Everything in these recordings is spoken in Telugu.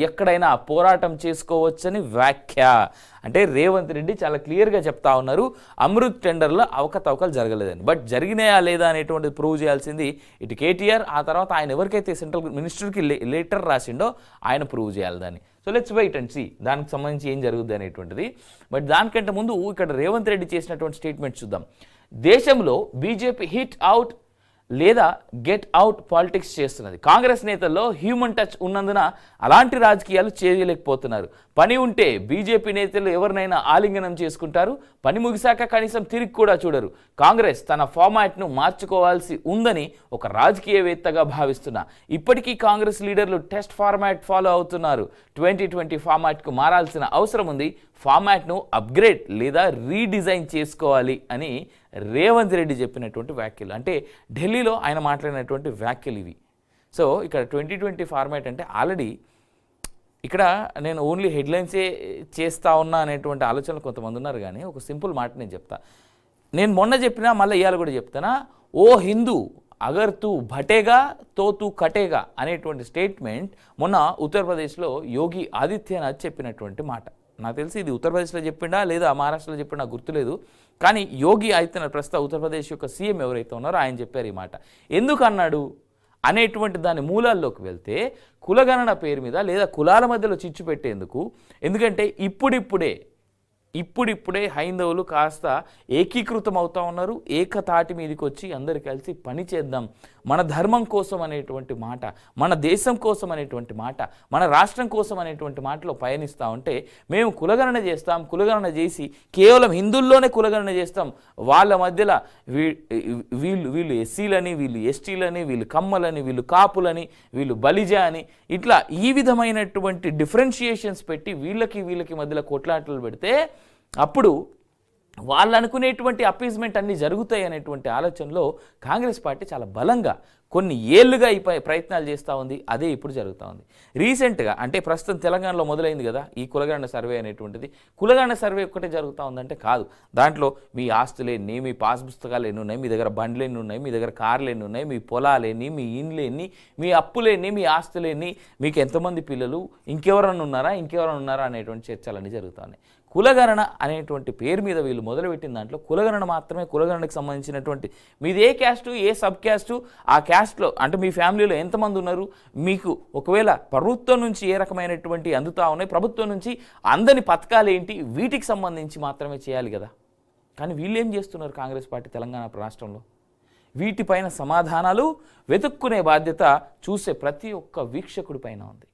ఎక్కడైనా పోరాటం చేసుకోవచ్చని వ్యాఖ్య. అంటే రేవంత్ రెడ్డి చాలా క్లియర్గా చెప్తా ఉన్నారు అమృత్ టెండర్లో అవకతవకలు జరగలేదని. బట్ జరిగినాయా లేదా అనేటువంటిది ప్రూవ్ చేయాల్సింది ఇటు కేటీఆర్, ఆ తర్వాత ఆయన ఎవరికైతే సెంట్రల్ మినిస్టర్కి లెటర్ రాసిండో ఆయన ప్రూవ్ చేయాలి దాన్ని. So let's wait and see దానికి సంబంధించి ఏం జరుగుద్ది అనేటువంటిది. బట్ దానికంటే ముందు ఇక్కడ రేవంత్ రెడ్డి చేసినటువంటి స్టేట్మెంట్ చూద్దాం. దేశంలో బీజేపీ హిట్ అవుట్ లేదా గెట్ అవుట్ పాలిటిక్స్ చేస్తున్నది. కాంగ్రెస్ నేతల్లో హ్యూమన్ టచ్ ఉన్నందున అలాంటి రాజకీయాలు చేయలేకపోతున్నారు. పని ఉంటే బీజేపీ నేతలు ఎవరినైనా ఆలింగనం చేసుకుంటారు, పని ముగిశాక కనీసం తిరిగి కూడా చూడరు. కాంగ్రెస్ తన ఫార్మాట్ను మార్చుకోవాల్సి ఉందని ఒక రాజకీయవేత్తగా భావిస్తున్నా. ఇప్పటికీ కాంగ్రెస్ లీడర్లు టెస్ట్ ఫార్మాట్ ఫాలో అవుతున్నారు. 2020 ఫార్మాట్కు మారాల్సిన అవసరం ఉంది. ఫార్మాట్ను అప్గ్రేడ్ లేదా రీడిజైన్ చేసుకోవాలి అని రేవంత్ రెడ్డి చెప్పినటువంటి వ్యాఖ్యలు. అంటే ఢిల్లీలో ఆయన మాట్లాడినటువంటి వ్యాఖ్యలు ఇవి. సో ఇక్కడ 2020 ఫార్మాట్ అంటే ఆల్రెడీ ఇక్కడ నేను ఓన్లీ హెడ్లైన్సే చేస్తా ఉన్నా అనేటువంటి ఆలోచనలు కొంతమంది ఉన్నారు. కానీ ఒక సింపుల్ మాట నేను చెప్తా. నేను మొన్న చెప్పినా మళ్ళీ ఇవాళ కూడా చెప్తానా, ఓ హిందూ అగర్ తూ భటేగా తో తూ కటేగా అనేటువంటి స్టేట్మెంట్ మొన్న ఉత్తరప్రదేశ్లో యోగి ఆదిత్యనాథ్ చెప్పినటువంటి మాట. నాకు తెలిసి ఇది ఉత్తరప్రదేశ్లో చెప్పిండా లేదా మహారాష్ట్రలో చెప్పిండా గుర్తులేదు. కానీ యోగి ఆదిత్యనాథ్ ప్రస్తుతం ఉత్తరప్రదేశ్ యొక్క సీఎం ఎవరైతే ఉన్నారో ఆయన చెప్పారు ఈ మాట. ఎందుకు అన్నాడు అనేటువంటి దాని మూలాల్లోకి వెళ్తే కులగణన పేరు మీద లేదా కులాల మధ్యలో చిచ్చు పెట్టేందుకు. ఎందుకంటే ఇప్పుడిప్పుడే హైందవులు కాస్త ఏకీకృతం అవుతూ ఉన్నారు. ఏకతాటి మీదకి వచ్చి అందరు కలిసి పని చేద్దాం, మన ధర్మం కోసం అనేటువంటి మాట, మన దేశం కోసం అనేటువంటి మాట, మన రాష్ట్రం కోసం అనేటువంటి మాటలో పయనిస్తూ ఉంటే మేము కులగణన చేస్తాం, కులగణన చేసి కేవలం హిందువుల్లోనే కులగణన చేస్తాం, వాళ్ళ మధ్యలో వీళ్ళు ఎస్సీలని, వీళ్ళు ఎస్టీలని, వీళ్ళు కమ్మలని, వీళ్ళు కాపులని, వీళ్ళు బలిజ అని ఇట్లా ఈ విధమైనటువంటి డిఫరెన్షియేషన్స్ పెట్టి వీళ్ళకి మధ్యలో కొట్లాటలు పెడితే అప్పుడు వాళ్ళు అనుకునేటువంటి అపీజ్మెంట్ అన్నీ జరుగుతాయి అనేటువంటి ఆలోచనలో కాంగ్రెస్ పార్టీ చాలా బలంగా కొన్ని ఏళ్లుగా ఈ ప్రయత్నాలు చేస్తూ ఉంది. అదే ఇప్పుడు జరుగుతూ ఉంది. రీసెంట్గా అంటే ప్రస్తుతం తెలంగాణలో మొదలైంది కదా ఈ కులగణన సర్వే అనేటువంటిది. కులగణన సర్వే ఒక్కటే జరుగుతూ ఉందంటే కాదు. దాంట్లో మీ ఆస్తులు ఎన్ని, మీ పాస్ పుస్తకాలు ఎన్ని ఉన్నాయి, మీ దగ్గర బండ్లు ఎన్ని ఉన్నాయి, మీ దగ్గర కార్లు ఎన్ని ఉన్నాయి, మీ పొలాలు ఎన్ని, మీ ఇండ్లు ఎన్ని, మీ అప్పులు ఎన్ని, మీ ఆస్తులు ఎన్ని, మీకు ఎంతమంది పిల్లలు, ఇంకెవరన్నా ఉన్నారా అనేటువంటి చర్చలన్నీ జరుగుతున్నాయి. కులగణన అనేటువంటి పేరు మీద వీళ్ళు మొదలుపెట్టిన దాంట్లో కులగణన మాత్రమే, కులగణనకు సంబంధించినటువంటి మీది ఏ క్యాస్టు, ఏ సబ్ క్యాస్టు, ఆ క్యాస్ట్లో అంటే మీ ఫ్యామిలీలో ఎంతమంది ఉన్నారు, మీకు ఒకవేళ ప్రభుత్వం నుంచి ఏ రకమైనటువంటి అందుతా ఉన్నాయి, ప్రభుత్వం నుంచి అందని పథకాలు ఏంటి, వీటికి సంబంధించి మాత్రమే చేయాలి కదా. కానీ వీళ్ళు ఏం చేస్తున్నారు కాంగ్రెస్ పార్టీ తెలంగాణ రాష్ట్రంలో? వీటిపైన సమాధానాలు వెతుక్కునే బాధ్యత చూసే ప్రతి ఒక్క వీక్షకుడి పైన ఉంది.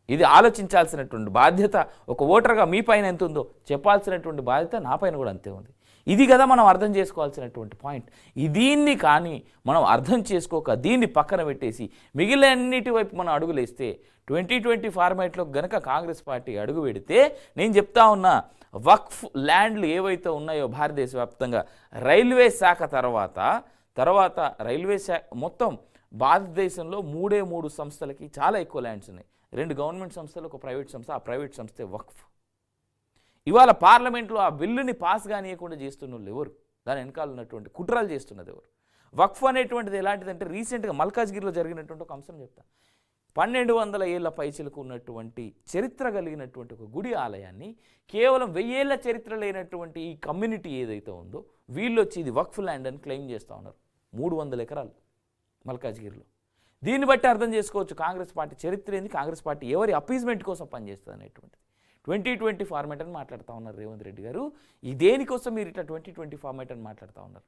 ఇది ఆలోచించాల్సినటువంటి బాధ్యత ఒక ఓటర్గా మీ పైన ఎంత ఉందో చెప్పాల్సినటువంటి బాధ్యత నా పైన కూడా అంతే ఉంది. ఇది కదా మనం అర్థం చేసుకోవాల్సినటువంటి పాయింట్. దీన్ని కానీ మనం అర్థం చేసుకోక దీన్ని పక్కన పెట్టేసి మిగిలినన్నిటి వైపు మనం అడుగులేస్తే 2020 ఫార్మాట్లో గనక కాంగ్రెస్ పార్టీ అడుగు పెడితే నేను చెప్తా ఉన్నా వక్ఫ్ ల్యాండ్లు ఏవైతే ఉన్నాయో భారతదేశ వ్యాప్తంగా రైల్వే శాఖ తర్వాత రైల్వే శాఖ మొత్తం భారతదేశంలో 3 సంస్థలకి చాలా ఎక్కువ ల్యాండ్స్ ఉన్నాయి. 2 గవర్నమెంట్ సంస్థలు, ఒక ప్రైవేట్ సంస్థ. ఆ ప్రైవేట్ సంస్థే వక్ఫ్. ఇవాళ పార్లమెంట్లో ఆ బిల్లుని పాస్ కానియకుండా చేస్తున్న వాళ్ళు ఎవరు? దాని వెనకాల ఉన్నటువంటి కుట్రలు చేస్తున్నది ఎవరు? వక్ఫ్ అనేటువంటిది ఎలాంటిదంటే రీసెంట్గా మల్కాజ్గిరిలో జరిగినటువంటి ఒక అంశం చెప్తా. 1200 ఏళ్ల పైచిలకు ఉన్నటువంటి చరిత్ర కలిగినటువంటి ఒక గుడి ఆలయాన్ని కేవలం 1000 ఏళ్ల చరిత్ర లేనటువంటి ఈ కమ్యూనిటీ ఏదైతే ఉందో వీళ్ళు వచ్చి ఇది వక్ఫ్ ల్యాండ్ అని క్లెయిమ్ చేస్తూ ఉన్నారు. 300 ఎకరాలు మల్కాజ్గిరిలో. దీన్ని బట్టి అర్థం చేసుకోవచ్చు కాంగ్రెస్ పార్టీ చరిత్ర ఏంది, కాంగ్రెస్ పార్టీ ఎవరి అపీజ్మెంట్ కోసం పనిచేస్తుంది అనేటువంటిది. 2020 ఫార్మాట్ అని మాట్లాడుతూ ఉన్నారు రేవంత్ రెడ్డి గారు. ఈ దేనికోసం మీరు ఇట్లా 2020 ఫార్మాట్ అని మాట్లాడుతూ ఉన్నారు?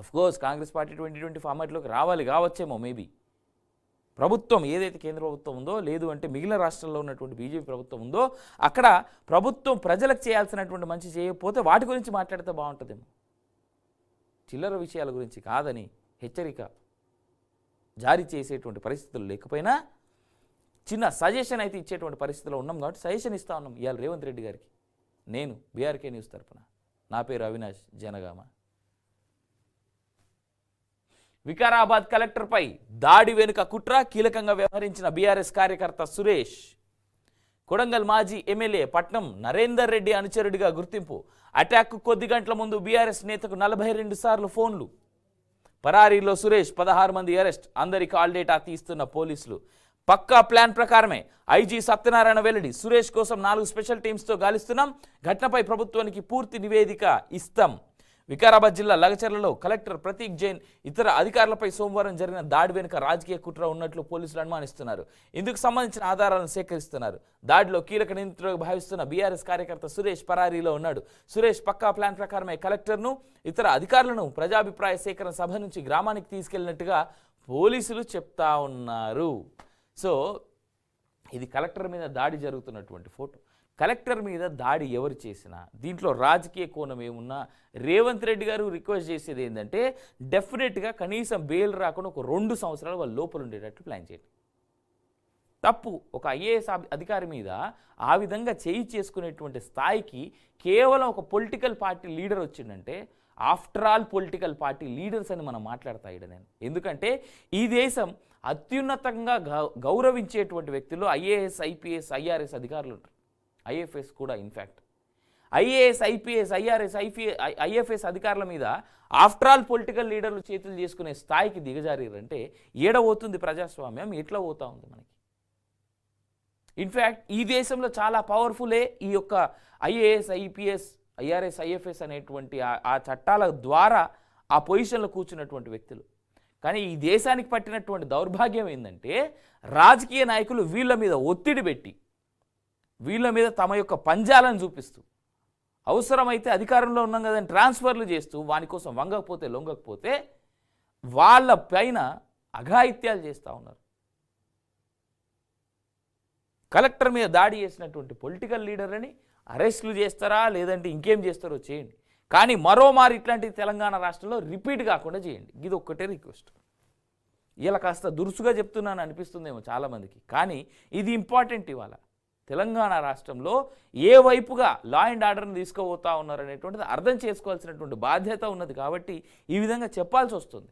అఫ్కోర్స్ కాంగ్రెస్ పార్టీ 2020 ఫార్మాట్లోకి కావచ్చేమో మేబీ. ప్రభుత్వం ఏదైతే కేంద్ర ప్రభుత్వం ఉందో, లేదు అంటే మిగిలిన రాష్ట్రాల్లో ఉన్నటువంటి బీజేపీ ప్రభుత్వం ఉందో అక్కడ ప్రభుత్వం ప్రజలకు చేయాల్సినటువంటి మంచి చేయకపోతే వాటి గురించి మాట్లాడితే బాగుంటుందేమో. చిల్లర విషయాల గురించి కాదని హెచ్చరిక జారీ చేసేటువంటి పరిస్థితులు లేకపోయినా చిన్న సజెషన్ అయితే ఇచ్చేటువంటి పరిస్థితిలో ఉన్నాం. కాబట్టి సజెషన్ ఇస్తా ఉన్నాం ఇవాళ రేవంత్ రెడ్డి గారికి. నేను బీఆర్కే న్యూస్ తరపున. నా పేరు అవినాష్ జనగామ. వికారాబాద్ కలెక్టర్పై దాడి వెనుక కుట్ర, కీలకంగా వ్యవహరించిన బీఆర్ఎస్ కార్యకర్త సురేష్. కొడంగల్ మాజీ ఎమ్మెల్యే పట్నం నరేందర్ రెడ్డి అనుచరుడిగా గుర్తింపు. అటాక్ కొద్ది గంటల ముందు బీఆర్ఎస్ నేతకు 42 సార్లు ఫోన్లు. పరారీలో సురేష్, 16 మంది అరెస్ట్. అందరి కాల్ డేటా తీస్తున్న పోలీసులు. పక్కా ప్లాన్ ప్రకారమే ఐజీ సత్యనారాయణ వెల్లడి. సురేష్ కోసం 4 స్పెషల్ టీమ్స్తో గాలిస్తున్నాం. ఘటనపై ప్రభుత్వానికి పూర్తి నివేదిక ఇస్తాం. వికారాబాద్ జిల్లా లగచర్లలో కలెక్టర్ ప్రతీక్ జైన్ ఇతర అధికారులపై సోమవారం జరిగిన దాడి వెనుక రాజకీయ కుట్ర ఉన్నట్లు పోలీసులు అనుమానిస్తున్నారు. ఇందుకు సంబంధించిన ఆధారాలను సేకరిస్తున్నారు. దాడిలో కీలక నిందితుడిగా భావిస్తున్న బీఆర్ఎస్ కార్యకర్త సురేష్ పరారీలో ఉన్నాడు. సురేష్ పక్కా ప్లాన్ ప్రకారమే కలెక్టర్ను ఇతర అధికారులను ప్రజాభిప్రాయ సేకరణ సభ నుంచి గ్రామానికి తీసుకెళ్లినట్టుగా పోలీసులు చెప్తా ఉన్నారు. సో ఇది కలెక్టర్ మీద దాడి జరుగుతున్నటువంటి ఫోటో. కలెక్టర్ మీద దాడి ఎవరు చేసినా దీంట్లో రాజకీయ కోణం ఏమున్నా రేవంత్ రెడ్డి గారు రిక్వెస్ట్ చేసేది ఏంటంటే డెఫినెట్గా కనీసం బెయిల్ రాకుండా ఒక 2 సంవత్సరాలు వాళ్ళు లోపల ఉండేటట్టు ప్లాన్ చేయండి. తప్పు ఒక ఐఏఎస్ అధికారి మీద ఆ విధంగా చేయి చేసుకునేటువంటి స్థాయికి కేవలం ఒక పొలిటికల్ పార్టీ లీడర్ వచ్చిందంటే after all political party leaders అని మనం మాట్లాడతా ఇక్కడ నేను. ఎందుకంటే ఈ దేశం అత్యున్నతంగా గౌరవించేటువంటి వ్యక్తులు ఐఏఎస్, ఐపీఎస్, ఐఆర్ఎస్ అధికారులు ఉంటారు. ఐఎఫ్ఎస్ కూడా in fact IAS, IPS, IRS, IFS అధికారుల మీద ఆఫ్టర్ ఆల్ పొలిటికల్ లీడర్లు చేతులు చేసుకునే స్థాయికి దిగజారంటే ఏడవుతుంది ప్రజాస్వామ్యం, ఎట్లా పోతా ఉంది మనకి. ఇన్ఫ్యాక్ట్ ఈ దేశంలో చాలా పవర్ఫుల్లే ఈ యొక్క ఐఏఎస్, ఐపీఎస్, ఐఆర్ఎస్, ఐఎఫ్ఎస్ అనేటువంటి ఆ చట్టాల ద్వారా ఆ పొజిషన్లో కూర్చున్నటువంటి వ్యక్తులు. కానీ ఈ దేశానికి పట్టినటువంటి దౌర్భాగ్యం ఏంటంటే రాజకీయ నాయకులు వీళ్ళ మీద ఒత్తిడి పెట్టి వీళ్ళ మీద తమ యొక్క పంజాలను చూపిస్తూ అవసరమైతే అధికారంలో ఉన్నాం కదని ట్రాన్స్ఫర్లు చేస్తూ వాని కోసం వంగకపోతే లొంగకపోతే వాళ్ళ పైన అఘాయిత్యాలు చేస్తూ ఉన్నారు. కలెక్టర్ మీద దాడి చేసినటువంటి పొలిటికల్ లీడర్ని అరెస్టులు చేస్తారా లేదంటే ఇంకేం చేస్తారో చేయండి, కానీ మరోమారు ఇట్లాంటి తెలంగాణ రాష్ట్రంలో రిపీట్ కాకుండా చేయండి. ఇది ఒక్కటే రిక్వెస్ట్. ఇలా కాస్త దురుసుగా చెప్తున్నాను అనిపిస్తుందేమో చాలామందికి, కానీ ఇది ఇంపార్టెంట్. ఇవాళ తెలంగాణ రాష్ట్రంలో ఏ వైపుగా లా అండ్ ఆర్డర్ని తీసుకుపోతా ఉన్నారనేటువంటిది అర్థం చేసుకోవాల్సినటువంటి బాధ్యత ఉన్నది. కాబట్టి ఈ విధంగా చెప్పాల్సి వస్తుంది.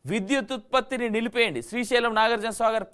విద్యుత్ ఉత్పత్తిని నిలిపేయండి. శ్రీశైలం నాగార్జున సాగర్